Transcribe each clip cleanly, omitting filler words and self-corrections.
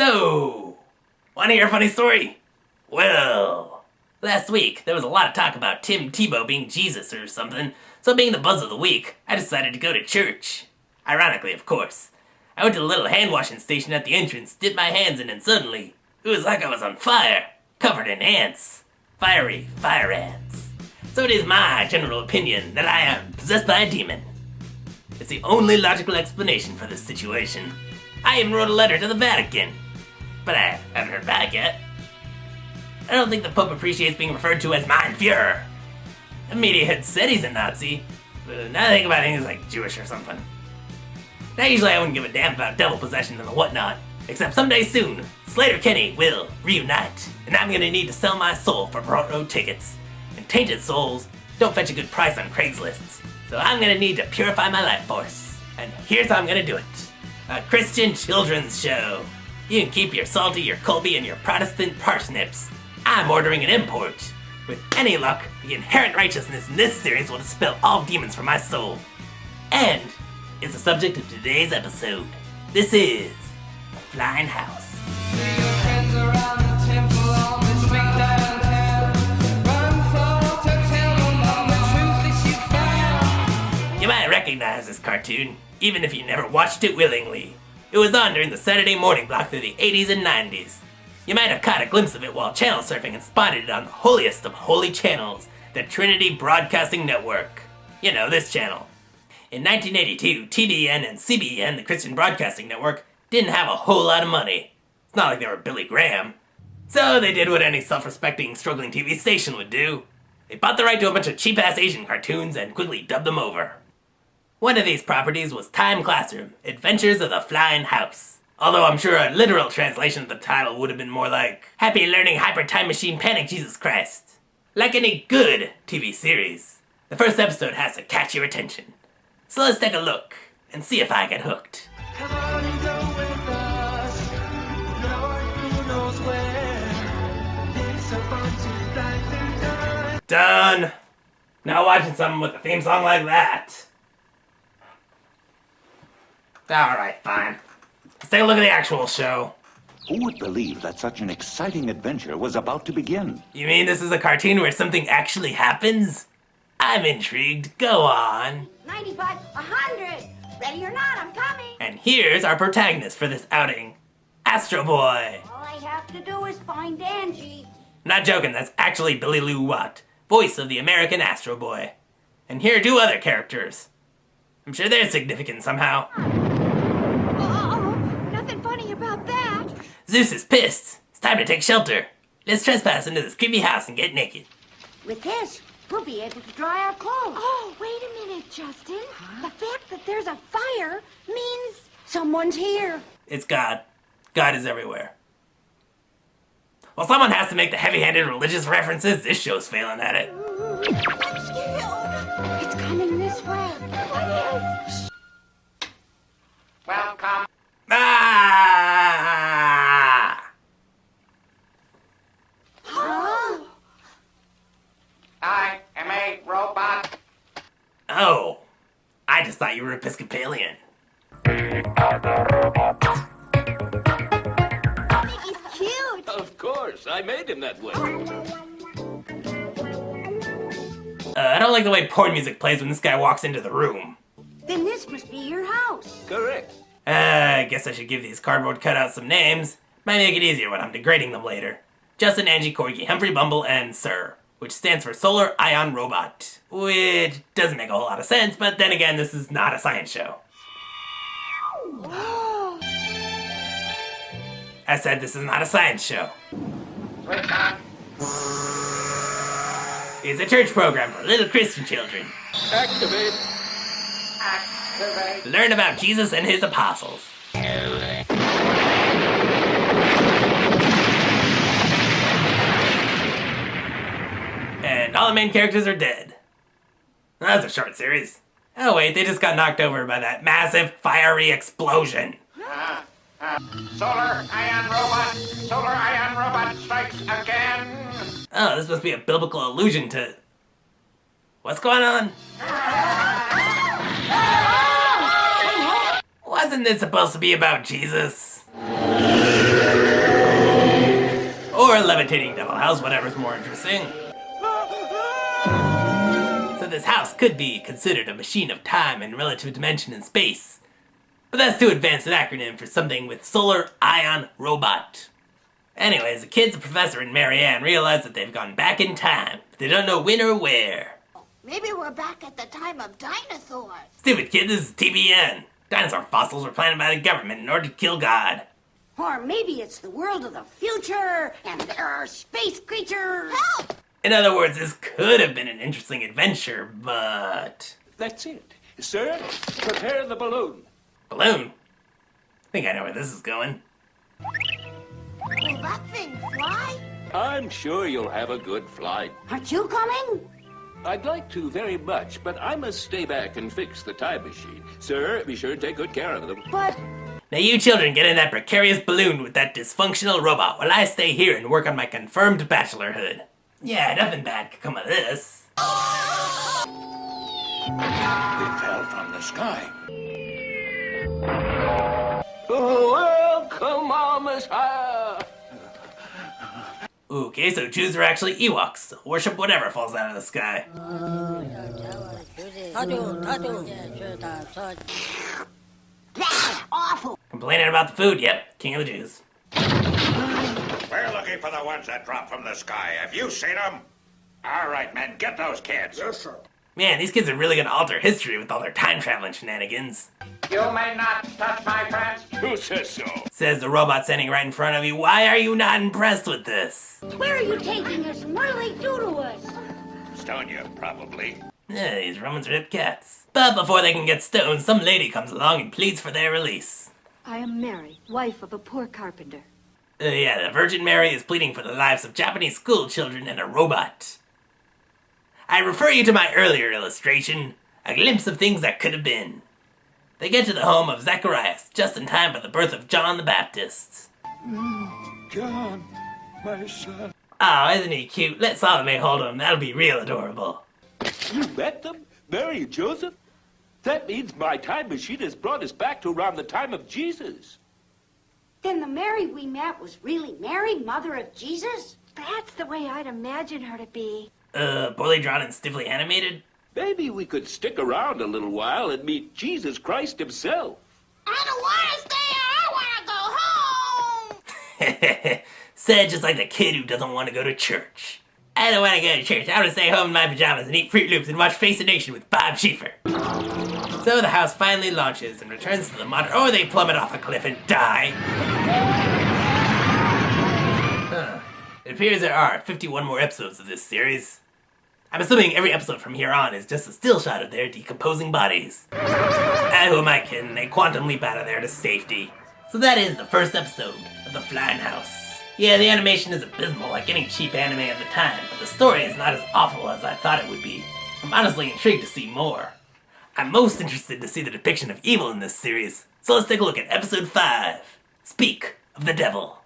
So, wanna hear a funny story? Well, last week there was a lot of talk about Tim Tebow being Jesus or something, so being the buzz of the week, I decided to go to church. Ironically, of course. I went to the little hand-washing station at the entrance, dipped my hands in, and suddenly, it was like I was on fire, covered in ants. Fiery fire ants. So it is my general opinion that I am possessed by a demon. It's the only logical explanation for this situation. I even wrote a letter to the Vatican, but I haven't heard back yet. I don't think the Pope appreciates being referred to as Mein Führer. The media had said he's a Nazi, but now I think about it, he's like Jewish or something. Now usually I wouldn't give a damn about devil possession and whatnot, except someday soon, Slater Kenny will reunite, and I'm gonna need to sell my soul for front row tickets. And tainted souls don't fetch a good price on Craigslist, so I'm gonna need to purify my life force. And here's how I'm gonna do it. A Christian children's show. You can keep your salty, your Colby, and your Protestant parsnips. I'm ordering an import. With any luck, the inherent righteousness in this series will dispel all demons from my soul. And is the subject of today's episode. This is the Flying House. You might recognize this cartoon, even if you never watched it willingly. It was on during the Saturday morning block through the 80s and 90s. You might have caught a glimpse of it while channel surfing and spotted it on the holiest of holy channels, the Trinity Broadcasting Network. You know, this channel. In 1982, TBN and CBN, the Christian Broadcasting Network, didn't have a whole lot of money. It's not like they were Billy Graham. So they did what any self-respecting, struggling TV station would do. They bought the right to a bunch of cheap-ass Asian cartoons and quickly dubbed them over. One of these properties was Time Classroom, Adventures of the Flying House. Although I'm sure a literal translation of the title would have been more like Happy Learning Hyper Time Machine Panic Jesus Christ. Like any good TV series, the first episode has to catch your attention. So let's take a look and see if I get hooked. Come on and go with us. Lord, who knows where. It's so fun to fly through time. Done. Now watching something with a theme song like that. Alright, fine. Let's take a look at the actual show. Who would believe that such an exciting adventure was about to begin? You mean this is a cartoon where something actually happens? I'm intrigued. Go on. 95, 100. Ready or not, I'm coming. And here's our protagonist for this outing, Astro Boy. All I have to do is find Angie. Not joking, that's actually Billy Lou Watt, voice of the American Astro Boy. And here are two other characters. I'm sure they're significant somehow. Oh, nothing funny about that. Zeus is pissed. It's time to take shelter. Let's trespass into this creepy house and get naked. With this, we'll be able to dry our clothes. Oh, wait a minute, Justin. The fact that there's a fire means someone's here. It's God. God is everywhere. Well, someone has to make the heavy-handed religious references. This show's failing at it. I'm scared. Oh, it's coming this way. What is? Welcome. Ah! Oh. I am a robot. Oh. I just thought you were Episcopalian. He's cute. Of course, I made him that way. I don't like the way porn music plays when this guy walks into the room. Then this must be your house. Correct. I guess I should give these cardboard cutouts some names. Might make it easier when I'm degrading them later. Justin, Angie, Corgi, Humphrey, Bumble, and Sir, which stands for Solar Ion Robot. Which doesn't make a whole lot of sense, but then again, this is not a science show. I said this is not a science show. Switch on. It's a church program for little Christian children. Activate. Activate. Learn about Jesus and his apostles. And all the main characters are dead. That's a short series. Oh wait, they just got knocked over by that massive fiery explosion. Solar ion robot. Solar ion robot strikes again. Oh, this must be a biblical allusion to... What's going on? Wasn't this supposed to be about Jesus? or a levitating devil house, whatever's more interesting. So this house could be considered a machine of time and relative dimension in space. But that's too advanced an acronym for something with solar ion robot. Anyways, the kids, the professor, and Marianne realize that they've gone back in time, but they don't know when or where. Maybe we're back at the time of dinosaurs. Stupid kid, this is TBN. Dinosaur fossils were planted by the government in order to kill God. Or maybe it's the world of the future, and there are space creatures. Help! In other words, this could have been an interesting adventure, but... That's it. Sir, prepare the balloon. Balloon? I think I know where this is going. Will that thing fly? I'm sure you'll have a good flight. Aren't you coming? I'd like to very much, but I must stay back and fix the time machine. Sir, be sure to take good care of them. But Now you children get in that precarious balloon with that dysfunctional robot while I stay here and work on my confirmed bachelorhood. Yeah, nothing bad could come of this. They fell from the sky. Oh, welcome, our Messiah. Okay, so Jews are actually Ewoks, so worship whatever falls out of the sky. that's awful. Complaining about the food? Yep, king of the Jews. We're looking for the ones that dropped from the sky. Have you seen them? All right, men, get those kids. Yes, sir. Man, these kids are really gonna alter history with all their time-traveling shenanigans. You may not touch my friends. Who says so? Says the robot standing right in front of you. Why are you not impressed with this? Where are you taking us? What do they do to us? Stone you, probably. These Romans rip cats. But before they can get stoned, some lady comes along and pleads for their release. I am Mary, wife of a poor carpenter. Yeah, the Virgin Mary is pleading for the lives of Japanese school children and a robot. I refer you to my earlier illustration, a glimpse of things that could have been. They get to the home of Zacharias just in time for the birth of John the Baptist. John, my son. Oh, isn't he cute? Let Salome hold him. That'll be real adorable. You met them? Mary and Joseph? That means my time machine has brought us back to around the time of Jesus. Then the Mary we met was really Mary, mother of Jesus? That's the way I'd imagine her to be. Poorly drawn and stiffly animated? Maybe we could stick around a little while and meet Jesus Christ himself. I don't want to stay here. I want to go home. Said just like the kid who doesn't want to go to church. I don't want to go to church. I want to stay home in my pajamas and eat Fruit Loops and watch Face the Nation with Bob Schieffer. So the house finally launches and returns to the modern... Or they plummet off a cliff and die. It appears there are 51 more episodes of this series. I'm assuming every episode from here on is just a still shot of their decomposing bodies. Who am I kidding? They quantum leap out of there to safety. So that is the first episode of The Flying House. Yeah, the animation is abysmal like any cheap anime of the time, but the story is not as awful as I thought it would be. I'm honestly intrigued to see more. I'm most interested to see the depiction of evil in this series, so let's take a look at episode 5, Speak of the Devil.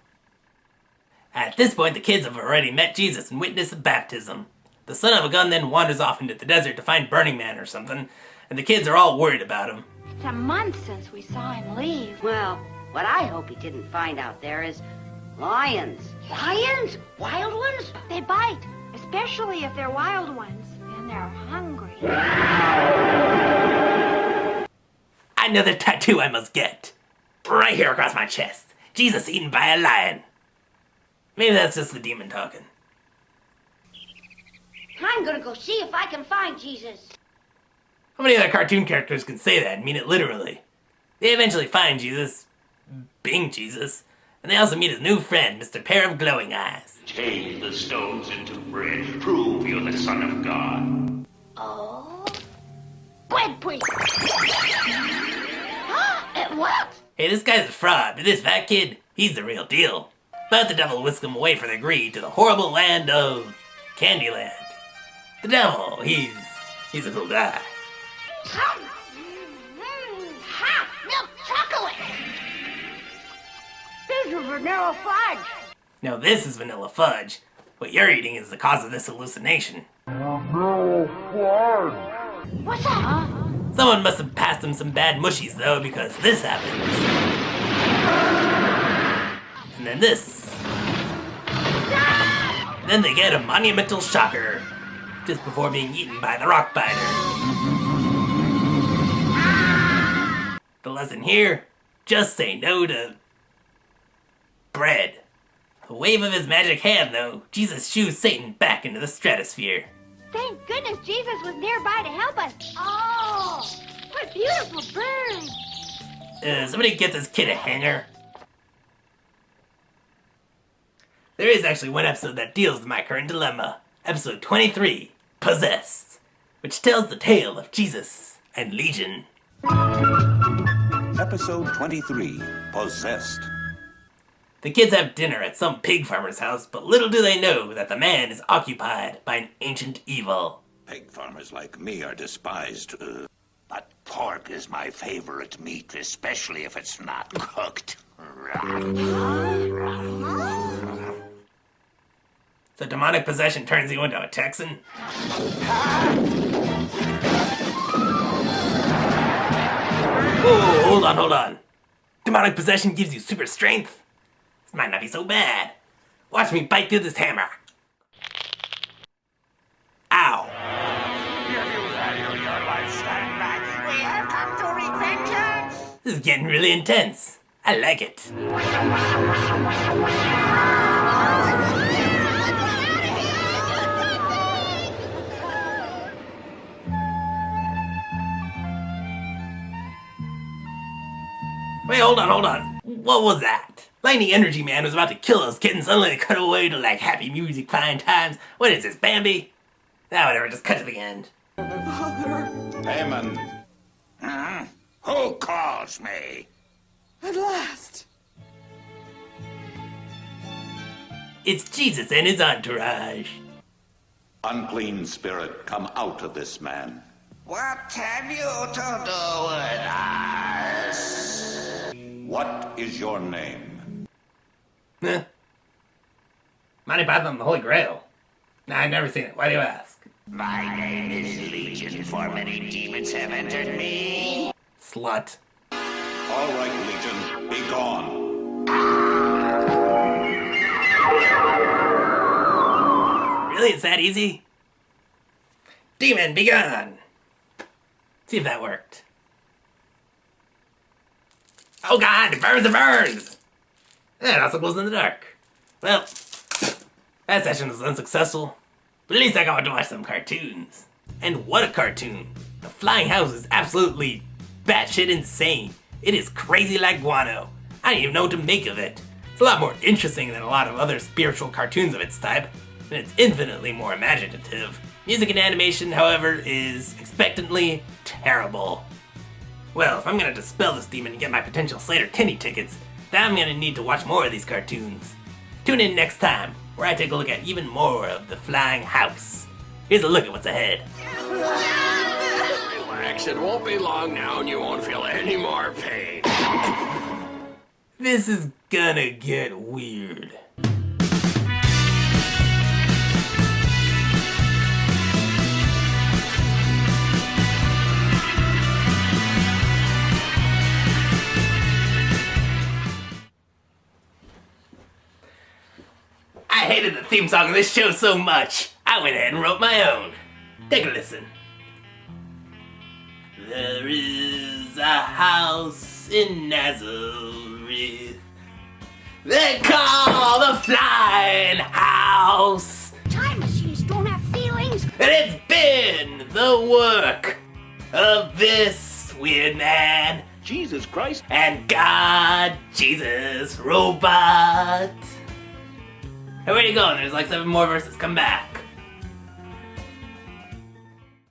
At this point, the kids have already met Jesus and witnessed the baptism. The son of a gun then wanders off into the desert to find Burning Man or something, and the kids are all worried about him. It's a month since we saw him leave. Well, what I hope he didn't find out there is lions. Lions? Wild ones? They bite, especially if they're wild ones, and they're hungry. Another tattoo I must get. Right here across my chest. Jesus eaten by a lion. Maybe that's just the demon talking. I'm gonna go see if I can find Jesus. How many other cartoon characters can say that and mean it literally? They eventually find Jesus, being Jesus, and they also meet his new friend, Mr. Pair of Glowing Eyes. Change the stones into bread. Prove you're the Son of God. Oh? Bread priest! It worked! Hey, this guy's a fraud, but this fat kid, he's the real deal. But the devil whisks him away for their greed to the horrible land of Candyland. The devil, he's a cool guy. Ha! Milk chocolate. These are vanilla fudge. Now this is vanilla fudge. What you're eating is the cause of this hallucination. What's that? Someone must have passed him some bad mushies though, because this happens. And then this. No! Then they get a monumental shocker, just before being eaten by the rock biter. The lesson here, just say no to bread. A wave of his magic hand, though, Jesus shoos Satan back into the stratosphere. Thank goodness Jesus was nearby to help us. Oh, what beautiful birds. Somebody get this kid a hanger. There is actually one episode that deals with my current dilemma. Episode 23, Possessed, which tells the tale of Jesus and Legion. Episode 23, Possessed. The kids have dinner at some pig farmer's house, but little do they know that the man is occupied by an ancient evil. Pig farmers like me are despised. But pork is my favorite meat, especially if it's not cooked. So demonic possession turns you into a Texan? Oh, hold on. Demonic possession gives you super strength? This might not be so bad. Watch me bite through this hammer. Ow. Your life stand back. We have come to revenge. This is getting really intense. I like it. Wait, hold on. What was that? Lightning Energy Man was about to kill those kittens, suddenly they cut away to like happy music, fine times. What is this, Bambi? Whatever, just cut to the end. Haman. Who calls me? At last. It's Jesus and his entourage. Unclean spirit, come out of this man. What have you to do with us? What is your name? Huh? Monty Python and the Holy Grail. Nah, I've never seen it. Why do you ask? My name is Legion, for many demons have entered me. Slut. All right, Legion, be gone. Really? It's that easy? Demon, be gone! See if that worked. Oh god, it burns! It also glows in the dark. Well, that session was unsuccessful, but at least I got to watch some cartoons. And what a cartoon! The flying house is absolutely batshit insane. It is crazy like guano. I don't even know what to make of it. It's a lot more interesting than a lot of other spiritual cartoons of its type, and it's infinitely more imaginative. Music and animation, however, is expectantly terrible. Well, if I'm gonna dispel this demon and get my potential Slater Kenny tickets, then I'm gonna need to watch more of these cartoons. Tune in next time, where I take a look at even more of the flying house. Here's a look at what's ahead. Relax, it won't be long now and you won't feel any more pain. This is gonna get weird. I hated the theme song of this show so much, I went ahead and wrote my own. Take a listen. There is a house in Nazareth they call the flying house. Time machines don't have feelings. And it's been the work of this weird man Jesus Christ. and God, Jesus, robot. Hey, where you going? There's like 7 more verses. Come back.